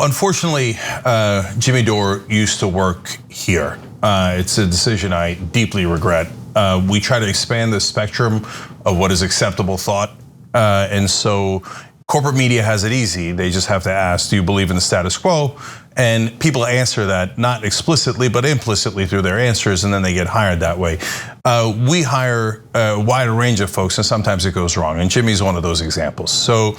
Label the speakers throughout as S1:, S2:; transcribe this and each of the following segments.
S1: Unfortunately, Jimmy Dore used to work here. It's a decision I deeply regret. We try to expand the spectrum of what is acceptable thought. And so corporate media has it easy. They just have to ask, do you believe in the status quo? And people answer that not explicitly, but implicitly through their answers, and then they get hired that way. We hire a wider range of folks, and sometimes it goes wrong. And Jimmy's one of those examples. So,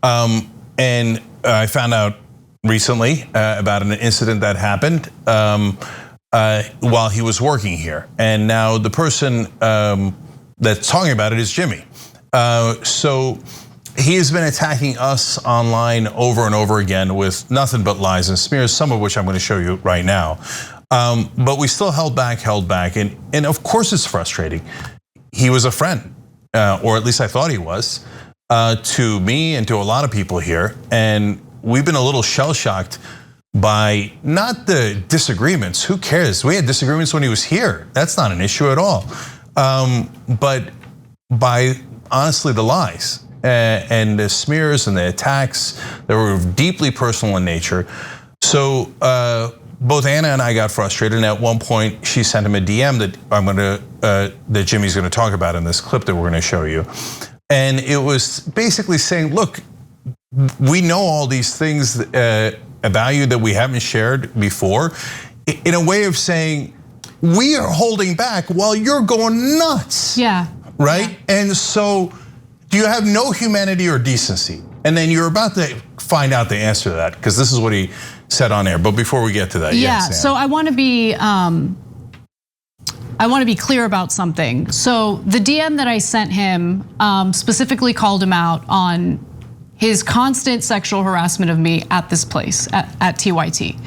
S1: and I found out recently about an incident that happened while he was working here. And now the person that's talking about it is Jimmy. So he has been attacking us online over and over again with nothing but lies and smears, some of which I'm going to show you right now. But we still held back, and of course it's frustrating. He was a friend, or at least I thought he was, to me and to a lot of people here. And we've been a little shell-shocked by not the disagreements. Who cares? We had disagreements when he was here. That's not an issue at all. But by honestly the lies and the smears and the attacks that were deeply personal in nature. So both Anna and I got frustrated, and at one point she sent him a DM that that Jimmy's going to talk about in this clip that we're going to show you. And it was basically saying, look, we know all these things about you that we haven't shared before, in a way of saying, we are holding back while you're going nuts.
S2: Yeah.
S1: Right?
S2: Yeah.
S1: And so, do you have no humanity or decency? And then you're about to find out the answer to that, because this is what he said on air. But before we get to that,
S2: yeah. So I want to be clear about something. So the DM that I sent him specifically called him out on his constant sexual harassment of me at this place, at TYT.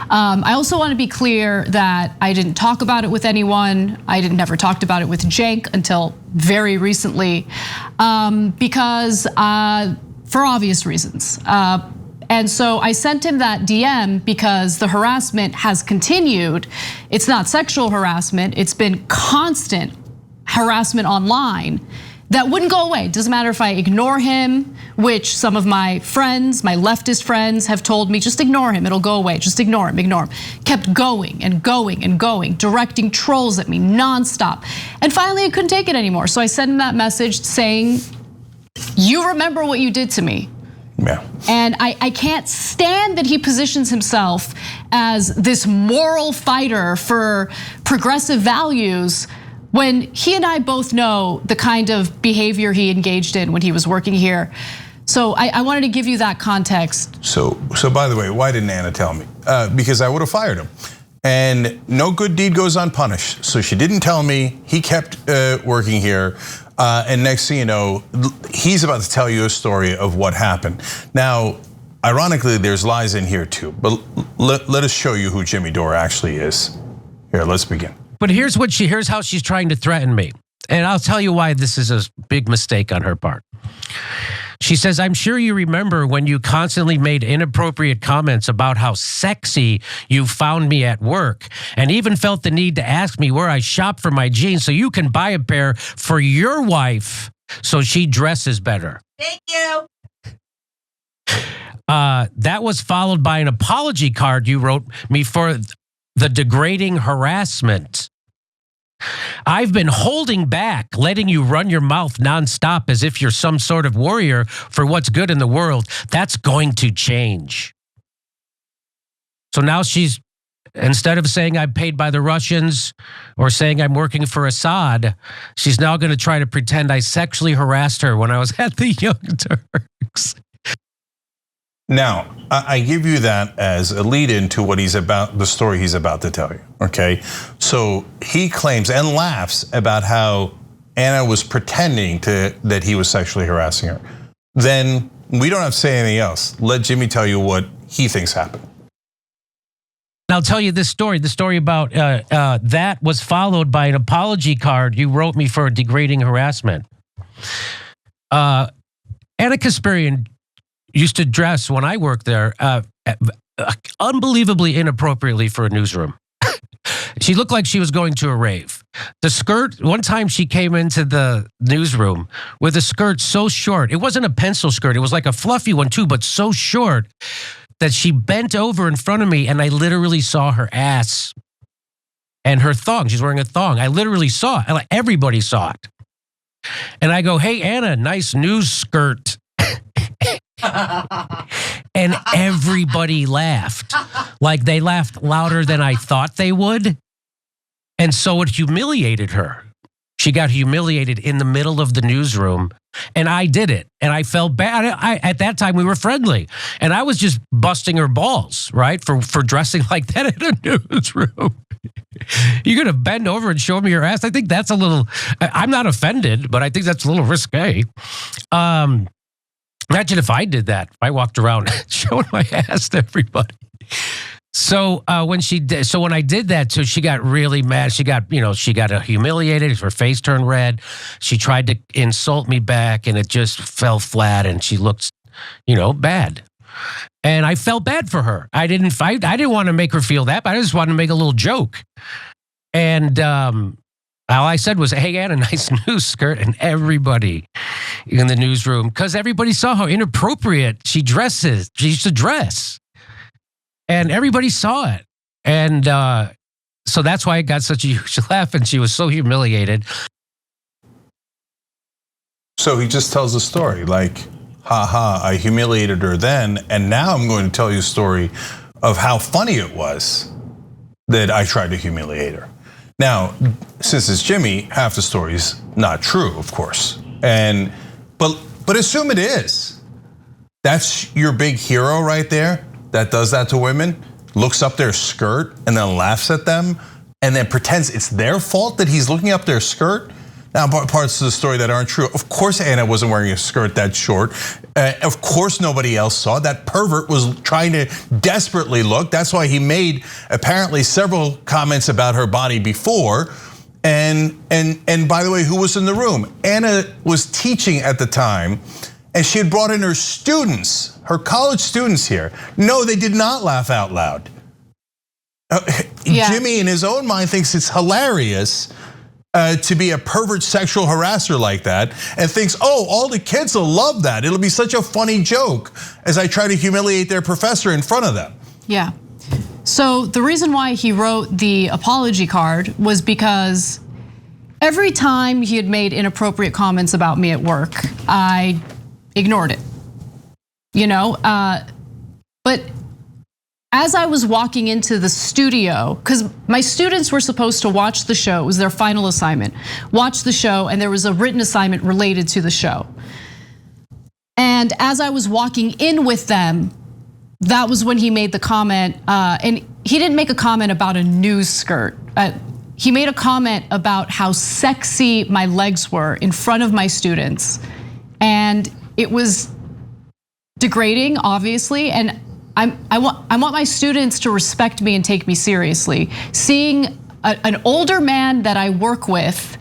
S2: I also want to be clear that I didn't talk about it with anyone. I never talked about it with Cenk until very recently, because for obvious reasons. And so I sent him that DM because the harassment has continued. It's not sexual harassment, it's been constant harassment online that wouldn't go away. Doesn't matter if I ignore him, which some of my friends, my leftist friends have told me, just ignore him, it'll go away, just ignore him. Kept going and going and going, directing trolls at me nonstop. And finally I couldn't take it anymore. So I sent him that message saying, you remember what you did to me.
S1: Yeah.
S2: And I can't stand that he positions himself as this moral fighter for progressive values when he and I both know the kind of behavior he engaged in when he was working here. So I wanted to give you that context.
S1: So by the way, why didn't Anna tell me? Because I would have fired him. And no good deed goes unpunished. So she didn't tell me, he kept working here. And next thing you know, he's about to tell you a story of what happened. Now, ironically, there's lies in here too, but let us show you who Jimmy Dore actually is. Here, let's begin.
S3: But here's how she's trying to threaten me. And I'll tell you why this is a big mistake on her part. She says, I'm sure you remember when you constantly made inappropriate comments about how sexy you found me at work, and even felt the need to ask me where I shop for my jeans so you can buy a pair for your wife so she dresses better.
S4: Thank you.
S3: That was followed by an apology card you wrote me for the degrading harassment. I've been holding back, letting you run your mouth nonstop as if you're some sort of warrior for what's good in the world. That's going to change. So now she's, instead of saying I'm paid by the Russians or saying I'm working for Assad, she's now going to try to pretend I sexually harassed her when I was at the Young Turks.
S1: Now, I give you that as a lead into what he's about, the story he's about to tell you, okay? So he claims and laughs about how Anna was pretending that he was sexually harassing her. Then we don't have to say anything else. Let Jimmy tell you what he thinks happened.
S3: I'll tell you this story. The story about that was followed by an apology card you wrote me for degrading harassment. Anna Kasparian used to dress, when I worked there, unbelievably inappropriately for a newsroom. She looked like she was going to a rave. The skirt, one time she came into the newsroom with a skirt so short. It wasn't a pencil skirt. It was like a fluffy one too, but so short. that she bent over in front of me and I literally saw her ass and her thong. She's wearing a thong. I literally saw it. Like, everybody saw it. And I go, hey, Anna, nice news skirt. And everybody laughed. Like, they laughed louder than I thought they would. And so it humiliated her. She got humiliated in the middle of the newsroom. And I did it. And I felt bad. At that time, we were friendly. And I was just busting her balls, right? For dressing like that in a newsroom. You're going to bend over and show me your ass? I think that's a little, I'm not offended, but I think that's a little risque. Imagine if I did that. If I walked around showing my ass to everybody. So when I did that, so she got really mad. She got humiliated. Her face turned red. She tried to insult me back, and it just fell flat. And she looked, bad. And I felt bad for her. I didn't fight. I didn't want to make her feel that, but I just wanted to make a little joke. And all I said was, "Hey, Anna, nice news skirt," and everybody in the newsroom, because everybody saw how inappropriate she dresses. She used to dress. And everybody saw it. And so that's why it got such a huge laugh, and she was so humiliated.
S1: So he just tells a story like, haha, I humiliated her then, and now I'm going to tell you a story of how funny it was that I tried to humiliate her. Now, since it's Jimmy, half the story's not true, of course. But assume it is. That's your big hero right there. That does that to women, looks up their skirt and then laughs at them and then pretends it's their fault that he's looking up their skirt. Now, parts of the story that aren't true. Of course, Anna wasn't wearing a skirt that short. Of course, nobody else saw. That pervert was trying to desperately look. That's why he made apparently several comments about her body before. And by the way, who was in the room? Anna was teaching at the time. And she had brought in her students, her college students here. No, they did not laugh out loud. Jimmy, in his own mind, thinks it's hilarious to be a pervert sexual harasser like that, and thinks, oh, all the kids will love that. It'll be such a funny joke as I try to humiliate their professor in front of them.
S2: Yeah. So the reason why he wrote the apology card was because every time he had made inappropriate comments about me at work, I ignored it, but as I was walking into the studio, because my students were supposed to watch the show, it was their final assignment, watch the show, and there was a written assignment related to the show. And as I was walking in with them, that was when he made the comment, and he didn't make a comment about a news skirt. He made a comment about how sexy my legs were in front of my students. And it was degrading, obviously, and I want my students to respect me and take me seriously. Seeing an older man that I work with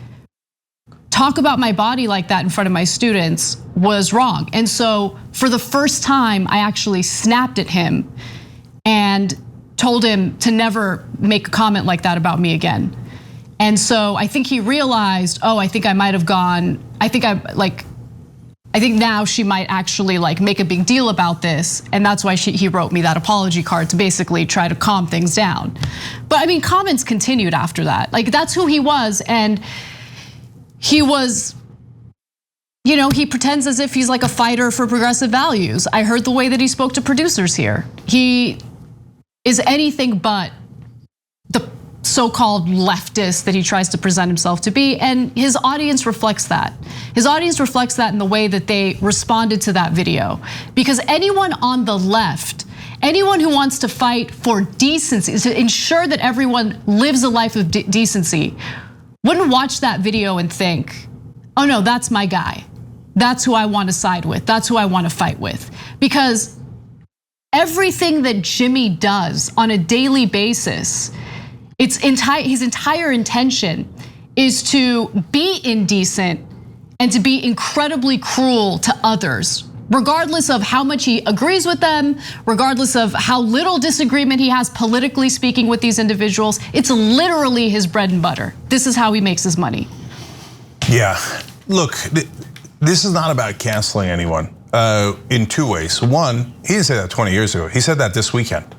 S2: talk about my body like that in front of my students was wrong. And so for the first time, I actually snapped at him and told him to never make a comment like that about me again. And so I think he realized, oh, I think I might have gone, I think now she might actually make a big deal about this, and that's why he wrote me that apology card to basically try to calm things down. But I mean, comments continued after that. That's who he was, and he was, he pretends as if he's like a fighter for progressive values. I heard the way that he spoke to producers here. He is anything but the so-called leftist that he tries to present himself to be, and his audience reflects that. His audience reflects that in the way that they responded to that video. Because anyone on the left, anyone who wants to fight for decency, to ensure that everyone lives a life of decency, wouldn't watch that video and think, oh no, that's my guy. That's who I want to side with. That's who I want to fight with. Because everything that Jimmy does on a daily basis, his entire intention is to be indecent and to be incredibly cruel to others, regardless of how much he agrees with them, regardless of how little disagreement he has politically speaking with these individuals. It's literally his bread and butter. This is how he makes his money.
S1: Yeah, look, this is not about canceling anyone. in two ways. One, he didn't say that 20 years ago. He said that this weekend.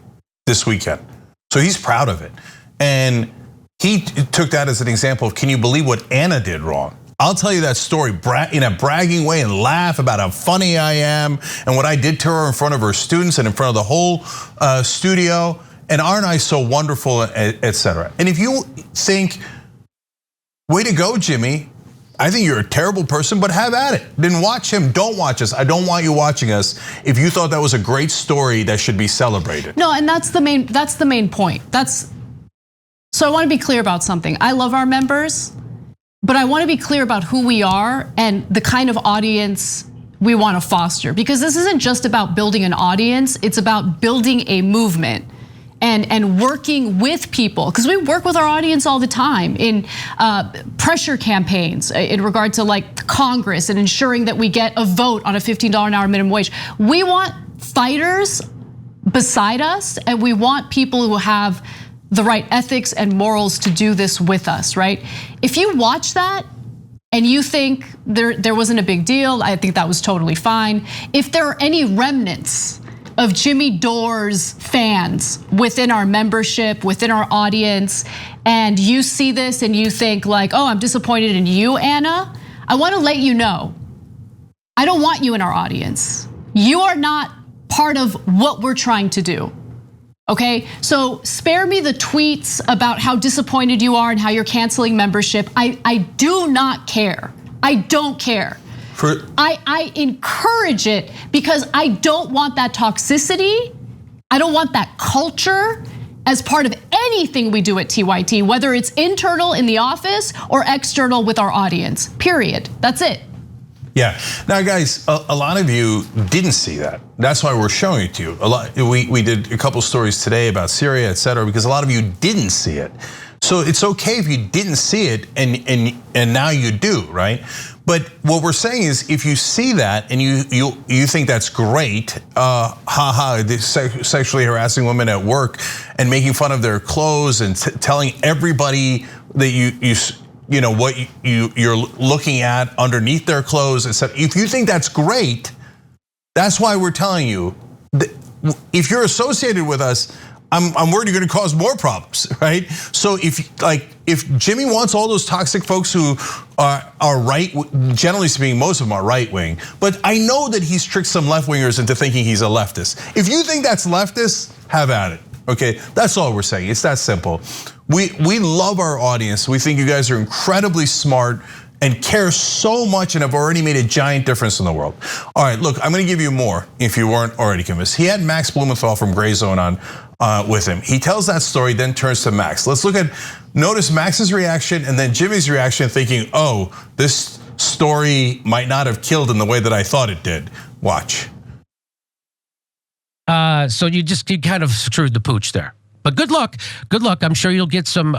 S1: So he's proud of it. And he took that as an example of, can you believe what Anna did wrong? I'll tell you that story in a bragging way and laugh about how funny I am and what I did to her in front of her students and in front of the whole studio. And aren't I so wonderful, etc. And if you think, way to go, Jimmy, I think you're a terrible person, but have at it. Then watch him, don't watch us. I don't want you watching us if you thought that was a great story that should be celebrated.
S2: No, and that's the main point. So I want to be clear about something. I love our members, but I want to be clear about who we are and the kind of audience we want to foster. Because this isn't just about building an audience, it's about building a movement. And working with people, because we work with our audience all the time in pressure campaigns in regard to like Congress and ensuring that we get a vote on a $15 an hour minimum wage. We want fighters beside us, and we want people who have the right ethics and morals to do this with us, right? If you watch that and you think there wasn't a big deal, I think that was totally fine. If there are any remnants of Jimmy Dore's fans within our membership, within our audience, and you see this and you think like, oh, I'm disappointed in you, Anna, I wanna let you know, I don't want you in our audience. You are not part of what we're trying to do, okay? So spare me the tweets about how disappointed you are and how you're canceling membership. I do not care, I don't care. I encourage it because I don't want that toxicity. I don't want that culture as part of anything we do at TYT, whether it's internal in the office or external with our audience, period. That's it.
S1: Yeah, now guys, a lot of you didn't see that. That's why we're showing it to you. We did a couple stories today about Syria, etc., because a lot of you didn't see it. So it's okay if you didn't see it and now you do, right? But what we're saying is, if you see that and you think that's great, sexually harassing women at work and making fun of their clothes and telling everybody that you know what you're looking at underneath their clothes, etc. If you think that's great, that's why we're telling you that if you're associated with us, I'm worried you're gonna cause more problems, right? So if Jimmy wants all those toxic folks who are right, generally speaking, most of them are right wing, but I know that he's tricked some left wingers into thinking he's a leftist. If you think that's leftist, have at it, okay? That's all we're saying, it's that simple. We love our audience. We think you guys are incredibly smart and care so much and have already made a giant difference in the world. All right, look, I'm gonna give you more if you weren't already convinced. He had Max Blumenthal from Gray Zone on with him. He tells that story, then turns to Max. Let's notice Max's reaction and then Jimmy's reaction, thinking, oh, this story might not have killed in the way that I thought it did. Watch.
S3: So you kind of screwed the pooch there. But good luck. I'm sure you'll get some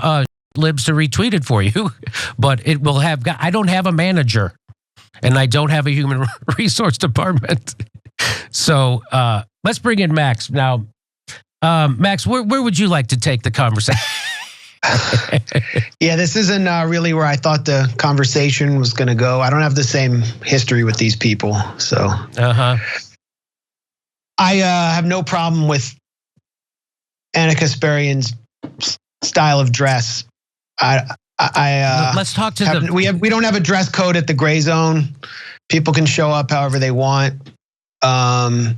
S3: libs to retweet it for you, but it will have. I don't have a manager, and I don't have a human resource department. So let's bring in Max now. Max, where would you like to take the conversation?
S4: Yeah, this isn't really where I thought the conversation was going to go. I don't have the same history with these people, so. I have no problem with Anna Kasparian's style of dress.
S3: Let's talk to
S4: we don't have a dress code at the Gray Zone. People can show up however they want. I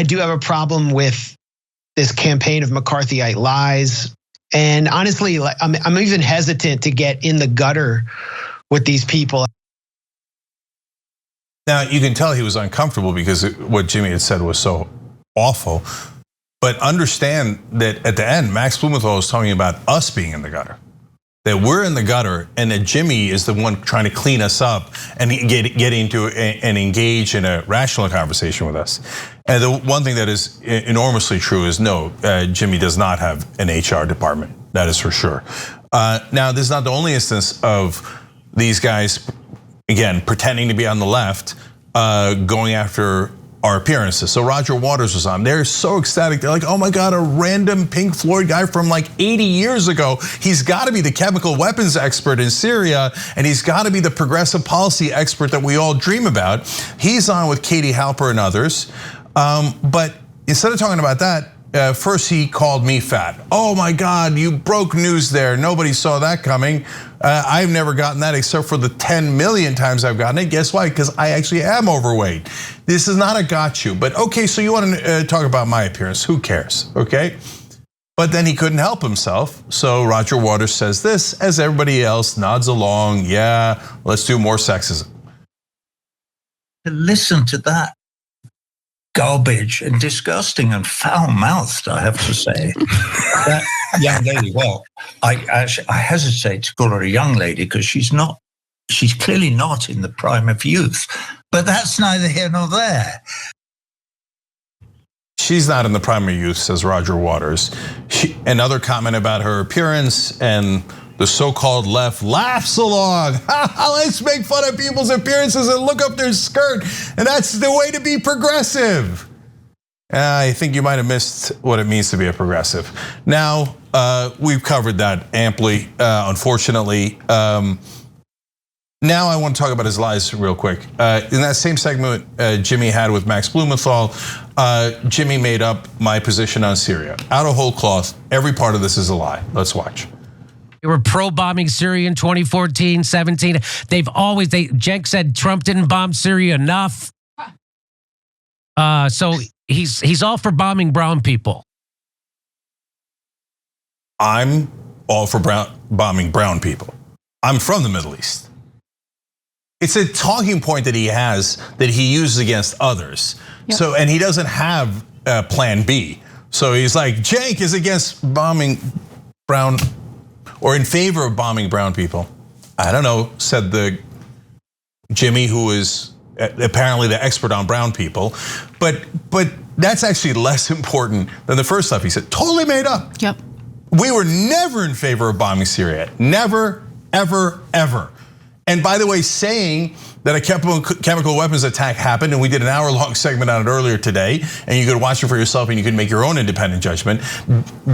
S4: do have a problem with this campaign of McCarthyite lies. And honestly, I'm even hesitant to get in the gutter with these people.
S1: Now, you can tell he was uncomfortable because what Jimmy had said was so awful. But understand that at the end, Max Blumenthal was talking about us being in the gutter. That we're in the gutter and that Jimmy is the one trying to clean us up and get into and engage in a rational conversation with us. And the one thing that is enormously true is no, Jimmy does not have an HR department. That is for sure. Now, this is not the only instance of these guys, again, pretending to be on the left, going after our appearances. So Roger Waters was on. They're so ecstatic. They're like, oh my God, a random Pink Floyd guy from like 80 years ago. He's got to be the chemical weapons expert in Syria, and he's got to be the progressive policy expert that we all dream about. He's on with Katie Halper and others. But instead of talking about that, first he called me fat. Oh my God, you broke news there. Nobody saw that coming. I've never gotten that except for the 10 million times I've gotten it. Guess why? Because I actually am overweight. This is not a got you, but okay, so you want to talk about my appearance. Who cares, okay? But then he couldn't help himself. So Roger Waters says this as everybody else nods along. Yeah, let's do more sexism.
S5: To listen to that garbage and disgusting and foul-mouthed, I have to say. That young lady, well, I hesitate to call her a young lady because she's clearly not in the prime of youth, but that's neither here nor there.
S1: She's not in the prime of youth, says Roger Waters. Another comment about her appearance, and the so-called left laughs along. Let's make fun of people's appearances and look up their skirt. And that's the way to be progressive. I think you might have missed what it means to be a progressive. Now, we've covered that amply, unfortunately. Now I want to talk about his lies real quick. In that same segment Jimmy had with Max Blumenthal, Jimmy made up my position on Syria. Out of whole cloth, every part of this is a lie. Let's watch.
S3: They were pro-bombing Syria in 2014, 17. Cenk said Trump didn't bomb Syria enough. So he's all for bombing brown people.
S1: I'm all for bombing brown people. I'm from the Middle East. It's a talking point that he has that he uses against others. Yep. So, and he doesn't have a plan B. So he's like, Cenk is against bombing brown or in favor of bombing brown people. I don't know, said the Jimmy, who is apparently the expert on brown people. But that's actually less important than the first stuff he said. Totally made up.
S2: Yep.
S1: We were never in favor of bombing Syria. Never, ever, ever. And by the way, saying that a chemical weapons attack happened, and we did an hour-long segment on it earlier today, and you could watch it for yourself and you could make your own independent judgment,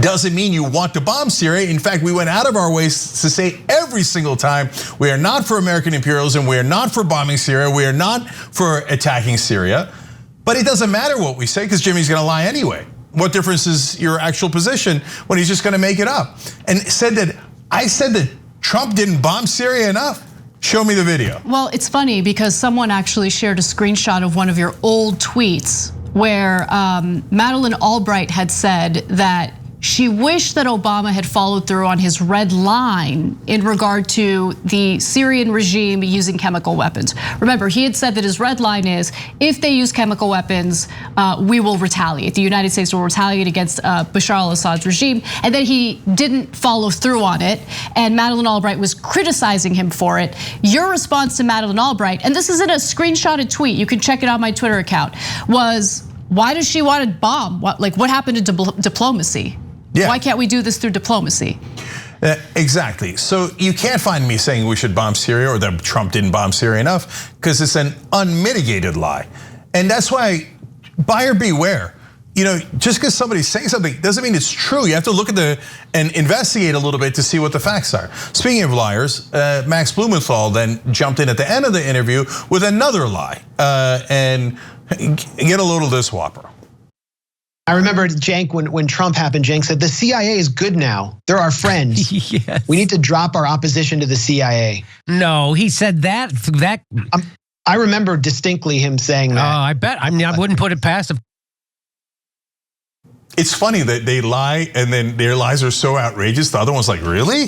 S1: doesn't mean you want to bomb Syria. In fact, we went out of our ways to say every single time, we are not for American imperialism, we are not for bombing Syria, we are not for attacking Syria. But it doesn't matter what we say because Jimmy's gonna lie anyway. What difference is your actual position when he's just gonna make it up? And I said that Trump didn't bomb Syria enough. Show me the video.
S2: Well, it's funny because someone actually shared a screenshot of one of your old tweets where Madeleine Albright had said that she wished that Obama had followed through on his red line in regard to the Syrian regime using chemical weapons. Remember, he had said that his red line is, if they use chemical weapons, we will retaliate. The United States will retaliate against Bashar al-Assad's regime. And then he didn't follow through on it. And Madeleine Albright was criticizing him for it. Your response to Madeleine Albright, and this is in a screenshotted tweet, you can check it on my Twitter account, was, why does she want to bomb? What happened to diplomacy? Yeah. Why can't we do this through diplomacy?
S1: Exactly. So you can't find me saying we should bomb Syria or that Trump didn't bomb Syria enough because it's an unmitigated lie. And that's why buyer beware. You know, just because somebody's saying something doesn't mean it's true. You have to look at and investigate a little bit to see what the facts are. Speaking of liars, Max Blumenthal then jumped in at the end of the interview with another lie. And get a load of this whopper.
S4: I remember Cenk when Trump happened, Cenk said, the CIA is good now. They're our friends. Yes. We need to drop our opposition to the CIA.
S3: No, he said that.
S4: I remember distinctly him saying that.
S3: Oh, I bet. I mean, I wouldn't put it past him.
S1: It's funny that they lie and then their lies are so outrageous. The other one's like, really?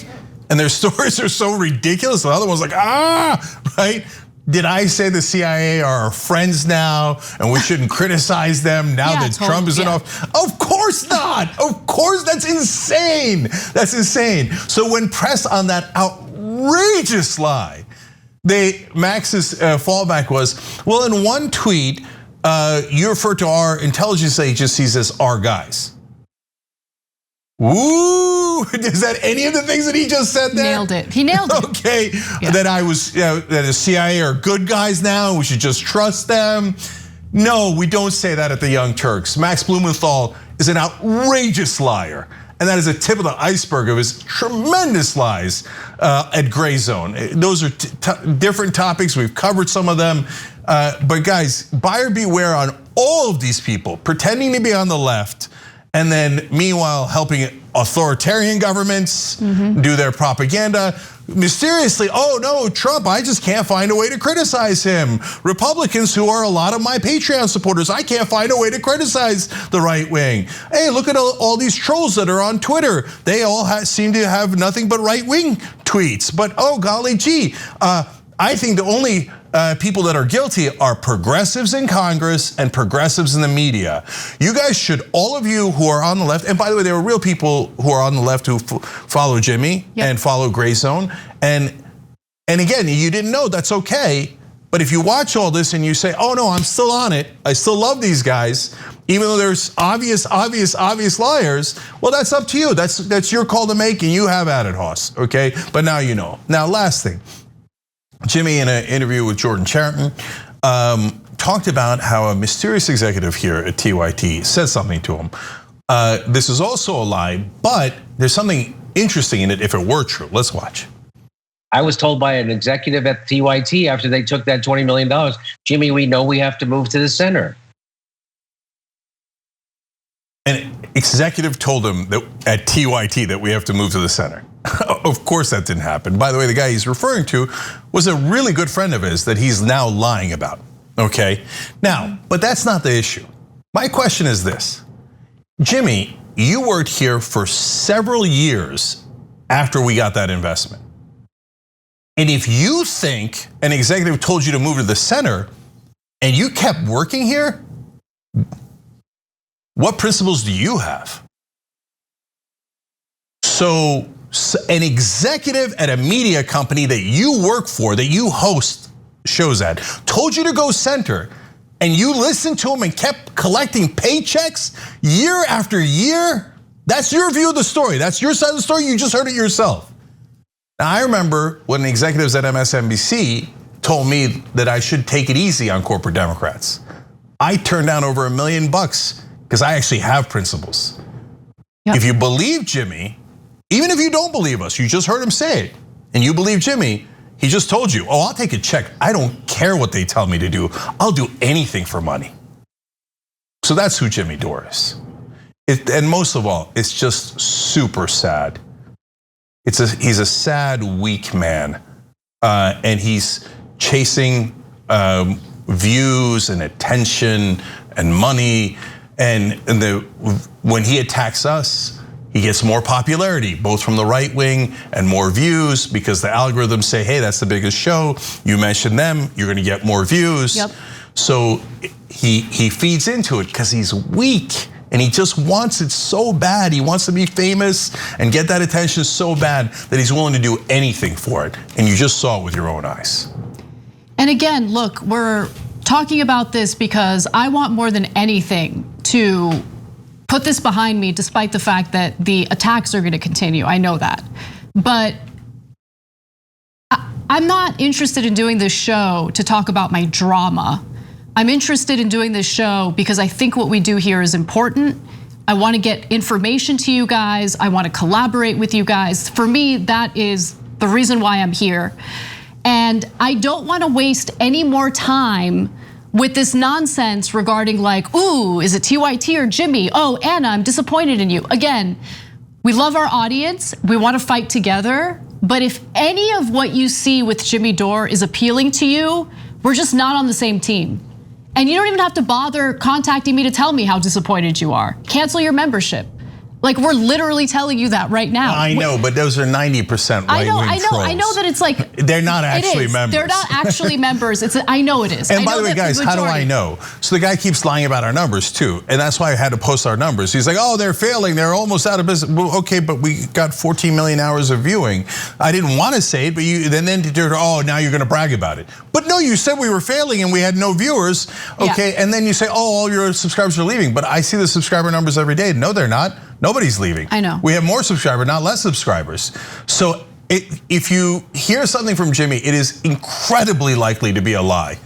S1: And their stories are so ridiculous. The other one's like, right? Did I say the CIA are our friends now and we shouldn't criticize them now that Trump is in office? Of course not. Of course, that's insane. That's insane. So when pressed on that outrageous lie, Max's fallback was, well, in one tweet, you refer to our intelligence agencies as our guys. Ooh, is that any of the things that he just said there?
S2: Nailed it. He nailed it.
S1: Okay, yeah. That I was, that the CIA are good guys now. We should just trust them. No, we don't say that at the Young Turks. Max Blumenthal is an outrageous liar. And that is a tip of the iceberg of his tremendous lies at Gray Zone. Those are different topics. We've covered some of them. But guys, buyer beware on all of these people pretending to be on the left and then meanwhile helping authoritarian governments do their propaganda. Mysteriously, oh no, Trump, I just can't find a way to criticize him. Republicans, who are a lot of my Patreon supporters, I can't find a way to criticize the right wing. Hey, look at all these trolls that are on Twitter. They all seem to have nothing but right wing tweets. But oh golly gee, I think the only people that are guilty are progressives in Congress and progressives in the media. You guys should, all of you who are on the left, and by the way, there are real people who are on the left who follow Jimmy and follow Gray Zone. And again, you didn't know, that's okay. But if you watch all this and you say, oh no, I'm still on it, I still love these guys, even though there's obvious liars, well, that's up to you. That's your call to make, and you have at it, Hoss, okay? But now you know. Now, last thing. Jimmy, in an interview with Jordan Chariton, talked about how a mysterious executive here at TYT said something to him. This is also a lie, but there's something interesting in it if it were true. Let's watch.
S6: I was told by an executive at TYT after they took that $20 million, Jimmy, we know we have to move to the center.
S1: An executive told him that at TYT that we have to move to the center. Of course that didn't happen. By the way, the guy he's referring to was a really good friend of his that he's now lying about, okay? Now, but that's not the issue. My question is this. Jimmy, you worked here for several years after we got that investment. And if you think an executive told you to move to the center and you kept working here, what principles do you have? So an executive at a media company that you work for, that you host shows at, told you to go center, and you listened to him and kept collecting paychecks year after year? That's your view of the story. That's your side of the story. You just heard it yourself. Now, I remember when the executives at MSNBC told me that I should take it easy on corporate Democrats. I turned down over $1 million because I actually have principles. Yep. If you believe Jimmy, even if you don't believe us, you just heard him say it, and you believe Jimmy, he just told you, oh, I'll take a check. I don't care what they tell me to do. I'll do anything for money. So that's who Jimmy Dore is. And most of all, it's just super sad. He's a sad, weak man, and he's chasing views and attention and money. And when he attacks us, he gets more popularity, both from the right wing and more views, because the algorithms say, hey, that's the biggest show. You mention them, you're gonna get more views. Yep. So he feeds into it because he's weak and he just wants it so bad. He wants to be famous and get that attention so bad that he's willing to do anything for it. And you just saw it with your own eyes. And again, look, we're talking about this because I want more than anything to put this behind me, despite the fact that the attacks are gonna continue. I know that. But I'm not interested in doing this show to talk about my drama. I'm interested in doing this show because I think what we do here is important. I wanna get information to you guys. I wanna collaborate with you guys. For me, that is the reason why I'm here. And I don't wanna waste any more time with this nonsense regarding like, ooh, is it TYT or Jimmy? Oh, Anna, I'm disappointed in you. Again, we love our audience. We wanna fight together. But if any of what you see with Jimmy Dore is appealing to you, we're just not on the same team. And you don't even have to bother contacting me to tell me how disappointed you are. Cancel your membership. Like, we're literally telling you that right now. I know, but those are 90% right-wing trolls. I know that it's like, they're not actually members. They're not actually members. I know it is. And by the way, guys, how do I know? So the guy keeps lying about our numbers too. And that's why I had to post our numbers. He's like, oh, they're failing. They're almost out of business. Well, okay, but we got 14 million hours of viewing. I didn't want to say it, but then oh, now you're gonna brag about it. But no, you said we were failing and we had no viewers, okay? Yeah. And then you say, oh, all your subscribers are leaving. But I see the subscriber numbers every day. No, they're not. Nobody's leaving. I know. We have more subscribers, not less subscribers. So if you hear something from Jimmy, it is incredibly likely to be a lie.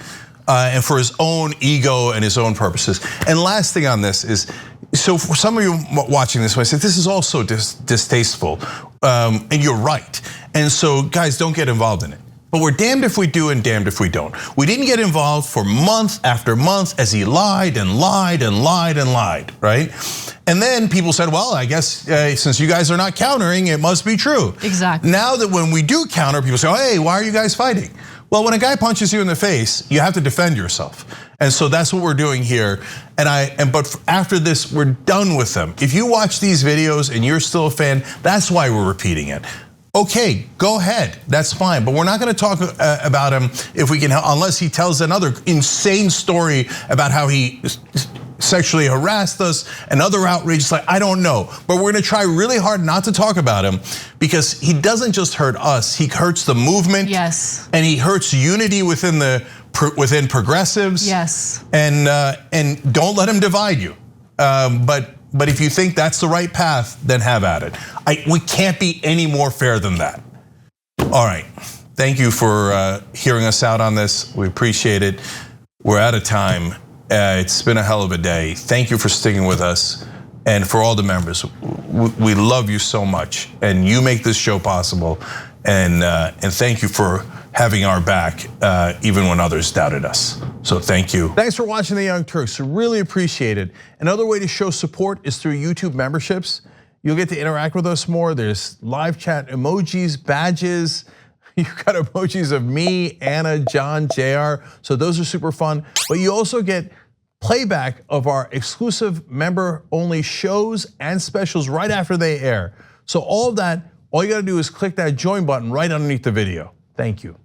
S1: and for his own ego and his own purposes. And last thing on this is, so for some of you watching this, I said this is also distasteful, and you're right. And so guys, don't get involved in it. But we're damned if we do and damned if we don't. We didn't get involved for month after month as he lied and lied and lied and lied, right? And then people said, well, I guess since you guys are not countering, it must be true.
S2: Exactly.
S1: Now that when we do counter, people say, hey, why are you guys fighting? Well, when a guy punches you in the face, you have to defend yourself. And so that's what we're doing here. But after this, we're done with them. If you watch these videos and you're still a fan, that's why we're repeating it. Okay, go ahead, that's fine. But we're not gonna talk about him if we can, unless he tells another insane story about how he sexually harassed us and other outrages, like I don't know. But we're gonna try really hard not to talk about him because he doesn't just hurt us, he hurts the movement.
S2: Yes.
S1: And he hurts unity within progressives.
S2: Yes.
S1: And don't let him divide you. But if you think that's the right path, then have at it. We can't be any more fair than that. All right, thank you for hearing us out on this. We appreciate it. We're out of time. It's been a hell of a day. Thank you for sticking with us. And for all the members, we love you so much. And you make this show possible. And thank you for having our back, even when others doubted us. So thank you. Thanks for watching The Young Turks, really appreciate it. Another way to show support is through YouTube memberships. You'll get to interact with us more. There's live chat emojis, badges. You've got emojis of me, Anna, John, JR. So those are super fun. But you also get playback of our exclusive member-only shows and specials right after they air. So all of that, all you gotta do is click that join button right underneath the video. Thank you.